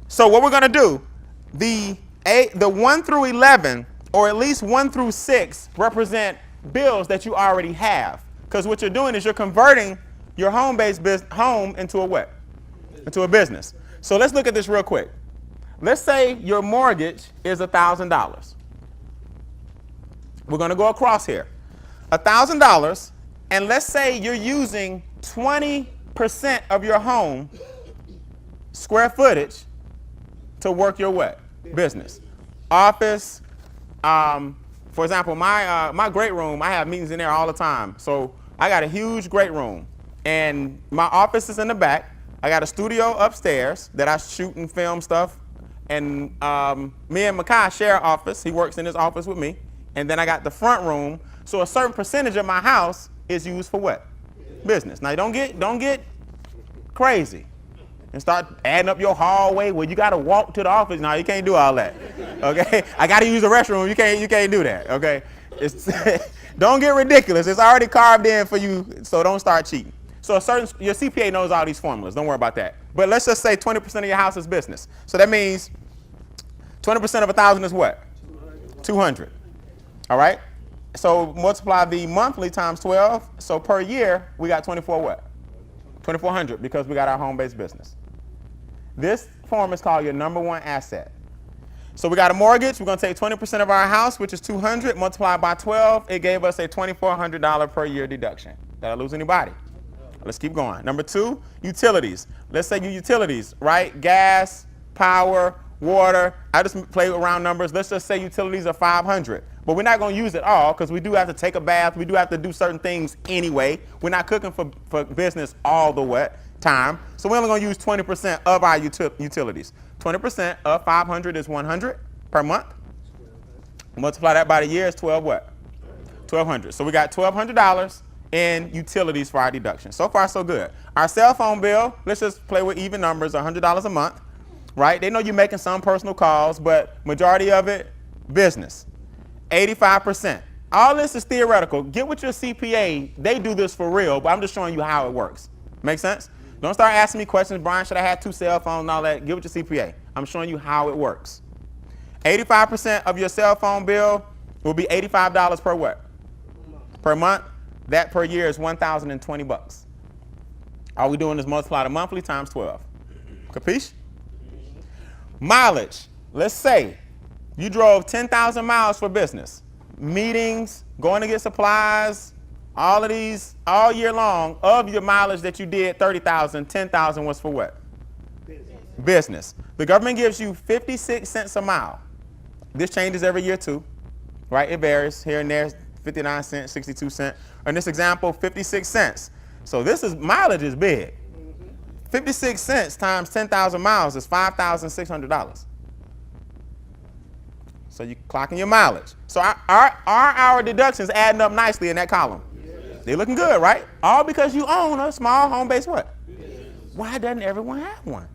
So what we're going to do, the 1 through 11, or at least 1 through 6, represent bills that you already have. Because what you're doing is you're converting your home-based home into a what? Into a business. So let's look at this real quick. Let's say your mortgage is $1,000. We're going to go across here. $1,000, and let's say you're using 20% of your home square footage to work your what? Business. Office. For example, my great room, I have meetings in there all the time. So I got a huge great room, and my office is in the back. I got a studio upstairs that I shoot and film stuff, and me and Makai share an office. He works in his office with me, and then I got the front room. So a certain percentage of my house is used for what? Business. Now don't get crazy and start adding up your hallway where you got to walk to the office. No, you can't do all that. Okay, I got to use the restroom. You can't do that. Okay, don't get ridiculous. It's already carved in for you, so don't start cheating. So your CPA knows all these formulas. Don't worry about that. But let's just say 20% of your house is business. So that means 20% of 1,000 is what? 200. All right. So multiply the monthly times 12. So per year we got 24 what? 2,400 because we got our home-based business. This form is called your number one asset. So we got a mortgage. We're going to take 20% of our house, which is 200, multiplied by 12. It gave us a $2,400 per year deduction. Did I lose anybody? Let's keep going. Number 2, utilities. Let's say your utilities, right? Gas, power, water. I just play around numbers. Let's just say utilities are 500. But we're not going to use it all because we do have to take a bath. We do have to do certain things anyway. We're not cooking for business all the time. So we're only going to use 20% of our utilities. 20% of 500 is 100 per month. Multiply that by the year is 12 what? 1,200. So we got $1,200 in utilities for our deduction. So far, so good. Our cell phone bill, let's just play with even numbers, $100 a month, right? They know you're making some personal calls, but majority of it, business. 85%. All this is theoretical. Get with your CPA. They do this for real, but I'm just showing you how it works. Make sense? Don't start asking me questions. Brian, should I have 2 cell phones and all that? Get with your CPA. I'm showing you how it works. 85% of your cell phone bill will be $85 per what? Per month. That per year is $1,020. All we're doing is multiply the monthly times 12. Capiche? Mileage. Let's say you drove 10,000 miles for business. Meetings, going to get supplies, all of these, all year long. Of your mileage that you did, 30,000, 10,000 was for what? Business. The government gives you 56 cents a mile. This changes every year too, right? It varies here and there, 59 cents, 62 cents. In this example, 56 cents. So mileage is big. 56 cents times 10,000 miles is $5,600. So you're clocking your mileage. So our deductions adding up nicely in that column. Yes. They're looking good, right? All because you own a small home-based what? Yes. Why doesn't everyone have one?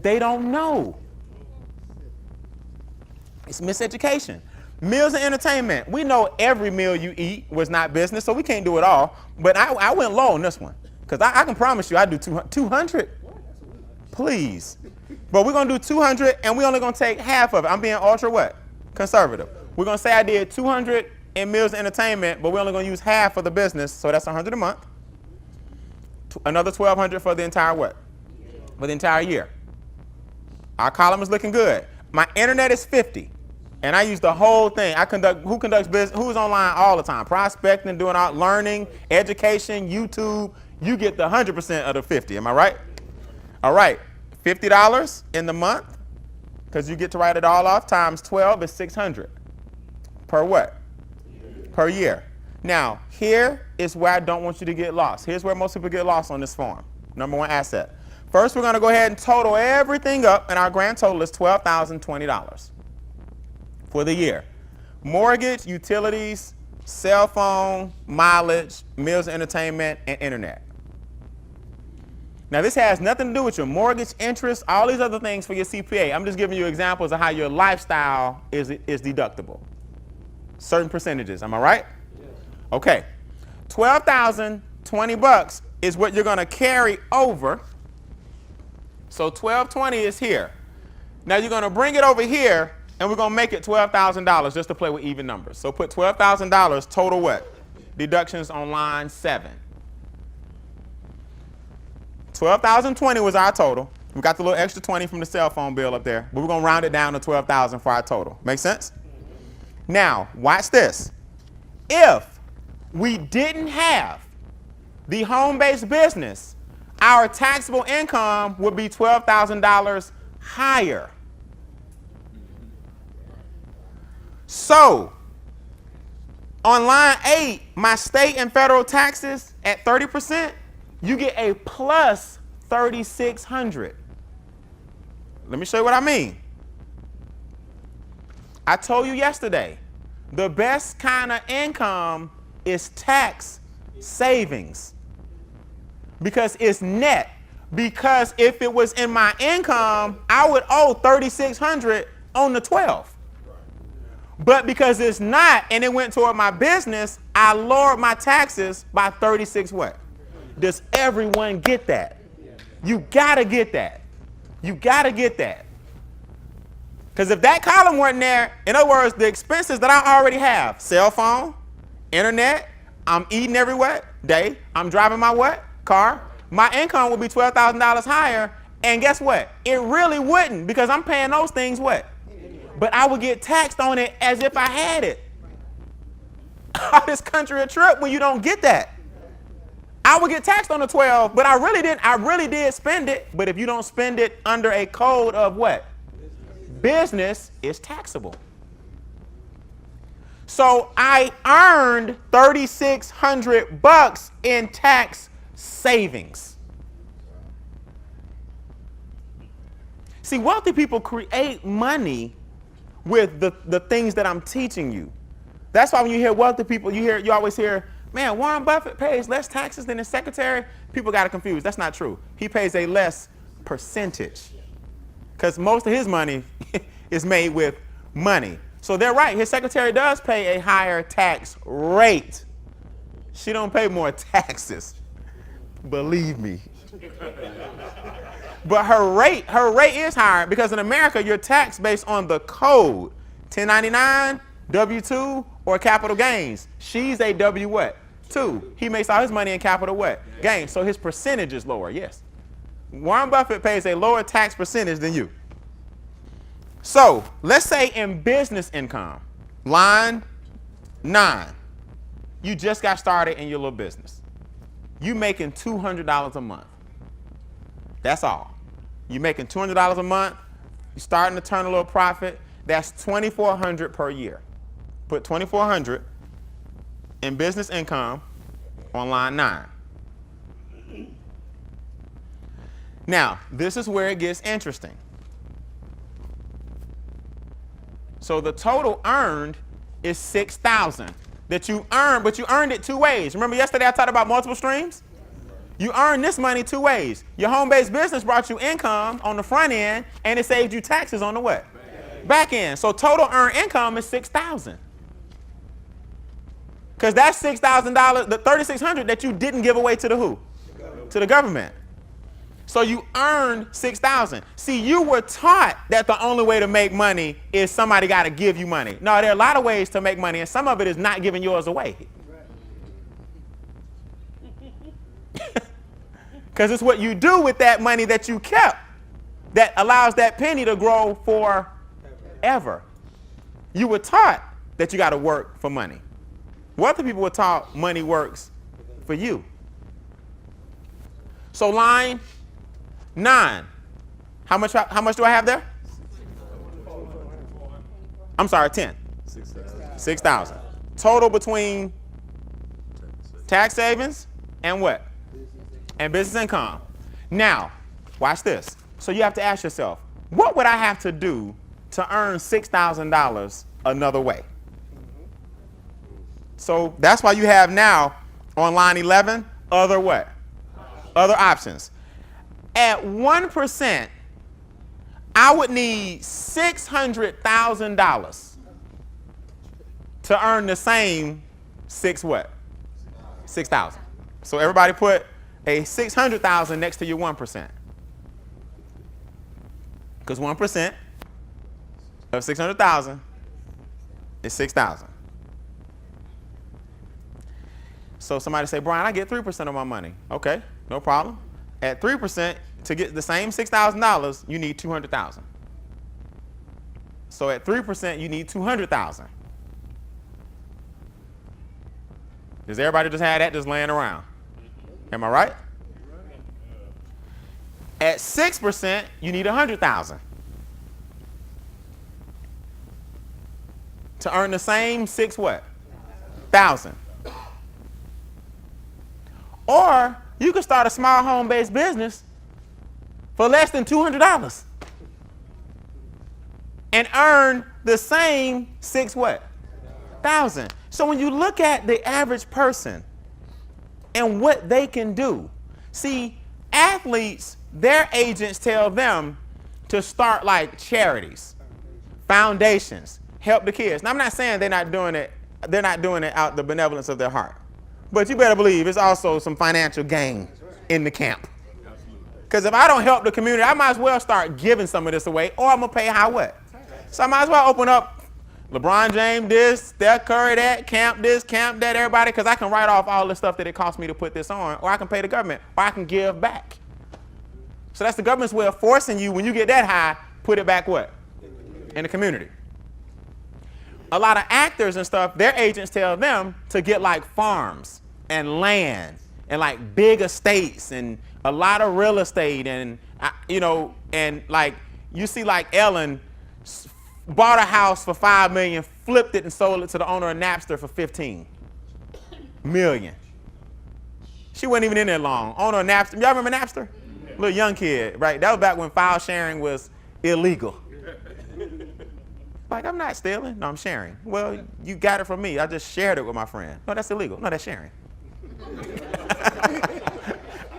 They don't know. It's miseducation. Meals and entertainment. We know every meal you eat was not business, so we can't do it all. But I went low on this one because I can promise you I do 200. Please. But we're going to do 200, and we're only going to take half of it. I'm being ultra what? Conservative. We're going to say I did 200 in meals and entertainment, but we're only going to use half for the business, so that's 100 a month. Another 1,200 for the entire what? For the entire year. Our column is looking good. My internet is 50. And I use the whole thing. Who conducts business? Who's online all the time? Prospecting, doing out learning, education, YouTube. You get the 100% of the 50. Am I right? All right. $50 in the month, because you get to write it all off, times 12 is 600. Per what? Per year. Now, here is where I don't want you to get lost. Here's where most people get lost on this form. Number one asset. First, we're going to go ahead and total everything up, and our grand total is $12,020 for the year. Mortgage, utilities, cell phone, mileage, meals and entertainment, and internet. Now, this has nothing to do with your mortgage, interest, all these other things for your CPA. I'm just giving you examples of how your lifestyle is deductible. Certain percentages. Am I right? Yes. Okay. $12,020 is what you're going to carry over So 1220 is here. Now you're going to bring it over here, and we're going to make it $12,000 just to play with even numbers. So put $12,000 total what? Deductions on line 7. 12,020 was our total. We got the little extra 20 from the cell phone bill up there, but we're going to round it down to 12,000 for our total. Make sense? Now, watch this. If we didn't have the home-based business, our taxable income would be $12,000 higher. So, on line 8, my state and federal taxes at 30%, you get a plus $3,600. Let me show you what I mean. I told you yesterday, the best kind of income is tax savings because it's net. Because if it was in my income, I would owe $3,600 on the 12. But because it's not and it went toward my business, I lowered my taxes by 36 what? Does everyone get that? You gotta get that. You gotta get that. Because if that column weren't there, in other words, the expenses that I already have, cell phone, internet, I'm eating every what? Day, I'm driving my what? Car. My income would be $12,000 higher. And guess what? It really wouldn't because I'm paying those things what? But I would get taxed on it as if I had it. How this country a trip when you don't get that? I would get taxed on the 12, but I really did spend it. But if you don't spend it under a code of what? Business is taxable. So I earned $3,600 in tax savings. See, wealthy people create money with the things that I'm teaching you. That's why when you hear wealthy people, you always hear, man, Warren Buffett pays less taxes than his secretary. People got it confused. That's not true. He pays a less percentage because most of his money is made with money. So they're right. His secretary does pay a higher tax rate. She don't pay more taxes. Believe me. But her rate is higher because in America, you're taxed based on the code. 1099, W-2, or capital gains. She's a W what? 2. He makes all his money in capital what? Gains. So his percentage is lower, yes. Warren Buffett pays a lower tax percentage than you. So let's say in business income, line 9, you just got started in your little business. You making $200 a month. That's all. You're making $200 a month. You're starting to turn a little profit. That's $2,400 per year. Put $2,400 in business income on line 9. Now, this is where it gets interesting. So the total earned is $6,000 that you earned, but you earned it 2 ways. Remember yesterday I talked about multiple streams? You earned this money 2 ways. Your home-based business brought you income on the front end, and it saved you taxes on the what? Back end. So total earned income is $6,000. Because that's $6,000, the $3,600 that you didn't give away to the who? To the government. So you earned $6,000. See, you were taught that the only way to make money is somebody got to give you money. No, there are a lot of ways to make money, and some of it is not giving yours away. Because it's what you do with that money that you kept that allows that penny to grow forever. You were taught that you got to work for money. Wealthy people were taught money works for you. So line 9, how much do I have there? I'm sorry, 10. 6,000. Total between tax savings and what? And business income. Now, watch this. So you have to ask yourself, what would I have to do to earn $6,000 another way? So that's why you have now on line 11, other what? Other options. At 1%, I would need $600,000 to earn the same 6,000. So everybody put a $600,000 next to your 1%. Because 1% of 600,000 is 6,000. So somebody say, Brian, I get 3% of my money. Okay, no problem. At 3%, to get the same $6,000, you need 200,000. So at 3%, you need 200,000. Does everybody just have that just laying around? Am I right? At 6%, you need 100,000 to earn the same six what? Thousand. Or you could start a small home-based business for less than $200 and earn the same six what? Thousand. So when you look at the average person and what they can do, see, athletes, their agents tell them to start like charities, foundations, help the kids. Now, I'm not saying they're not doing it out the benevolence of their heart. But you better believe it's also some financial gain in the camp. Because if I don't help the community, I might as well start giving some of this away, or I'm going to pay how what? So I might as well open up LeBron James this, Steph Curry that, camp this, camp that, everybody, because I can write off all the stuff that it cost me to put this on, or I can pay the government, or I can give back. So that's the government's way of forcing you, when you get that high, put it back what? In the community. A lot of actors and stuff, their agents tell them to get like farms and land and like big estates and a lot of real estate and, and like you see like Ellen bought a house for $5 million, flipped it and sold it to the owner of Napster for $15 million. She wasn't even in there long. Owner of Napster, y'all remember Napster? Little young kid, right? That was back when file sharing was illegal. Like, I'm not stealing. No, I'm sharing. Well, you got it from me. I just shared it with my friend. No, that's illegal. No, that's sharing.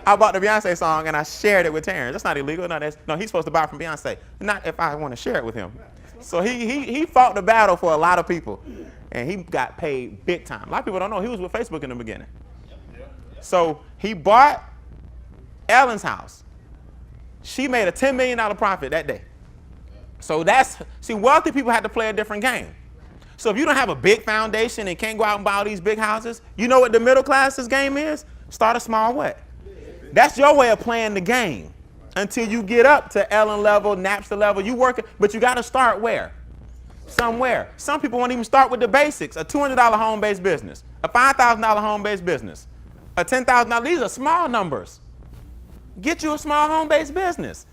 I bought the Beyonce song and I shared it with Terrence. That's not illegal. No, he's supposed to buy it from Beyonce. Not if I want to share it with him. So he fought the battle for a lot of people. And he got paid big time. A lot of people don't know he was with Facebook in the beginning. So he bought Ellen's house. She made a $10 million profit that day. So wealthy people have to play a different game. So if you don't have a big foundation and can't go out and buy all these big houses, you know what the middle class's game is? Start a small what? That's your way of playing the game until you get up to Ellen level, Napster level. You work it, but you got to start where? Somewhere. Some people won't even start with the basics. A $200 home-based business, a $5,000 home-based business, a $10,000. These are small numbers. Get you a small home-based business.